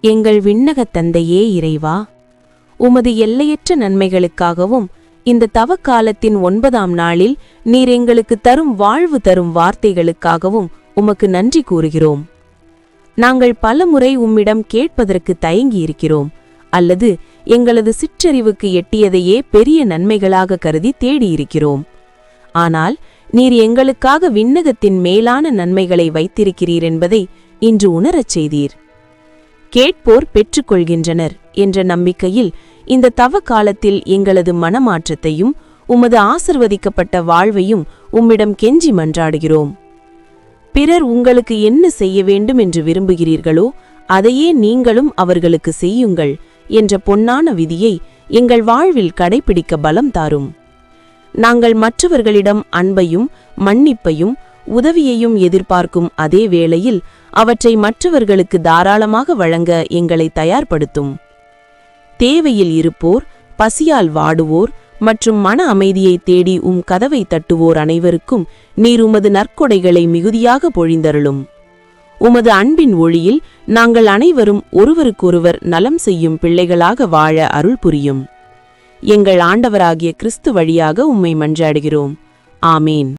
எங்கள் விண்ணகத் தந்தையே இறைவா, உமது எல்லையற்ற நன்மைகளுக்காகவும் இந்த தவக்காலத்தின் 9ஆம் நாளில் நீர் எங்களுக்கு தரும் வாழ்வு தரும் வார்த்தைகளுக்காகவும் உமக்கு நன்றி கூறுகிறோம். நாங்கள் பலமுறை உம்மிடம் கேட்பதற்கு தயங்கியிருக்கிறோம், அல்லது எங்களது சிற்றறிவுக்கு எட்டியதையே பெரிய நன்மைகளாக கருதி தேடியிருக்கிறோம். ஆனால் நீர் எங்களுக்காக விண்ணகத்தின் மேலான நன்மைகளை வைத்திருக்கிறீர் என்பதை இன்று உணரச் செய்தீர். கேட்போர் பெற்றுக்கொள்கின்றனர் என்ற நம்பிக்கையில் இந்த தவ காலத்தில் எங்களது மனமாற்றத்தையும் உமது ஆசிர்வதிக்கப்பட்ட வாழ்வையும் உம்மிடம் கெஞ்சி மன்றாடுகிறோம். பிறர் உங்களுக்கு என்ன செய்ய வேண்டும் என்று விரும்புகிறீர்களோ அதையே நீங்களும் அவர்களுக்கு செய்யுங்கள் என்ற பொன்னான விதியை எங்கள் வாழ்வில் கடைபிடிக்க பலம் தாரும். நாங்கள் மற்றவர்களிடம் அன்பையும் மன்னிப்பையும் உதவியையும் எதிர்பார்க்கும் அதே வேளையில் அவற்றை மற்றவர்களுக்கு தாராளமாக வழங்க எங்களை தயார்படுத்தும். தேவையில் இருப்போர், பசியால் வாடுவோர் மற்றும் மன அமைதியை தேடி கதவை தட்டுவோர் அனைவருக்கும் நீர் உமது நற்கொடைகளை மிகுதியாக பொழிந்தருளும். உமது அன்பின் ஒளியில் நாங்கள் அனைவரும் ஒருவருக்கொருவர் நலம் செய்யும் பிள்ளைகளாக வாழ அருள் புரியும். எங்கள் ஆண்டவராகிய கிறிஸ்து வழியாக உம்மை மன்றாடுகிறோம். ஆமேன்.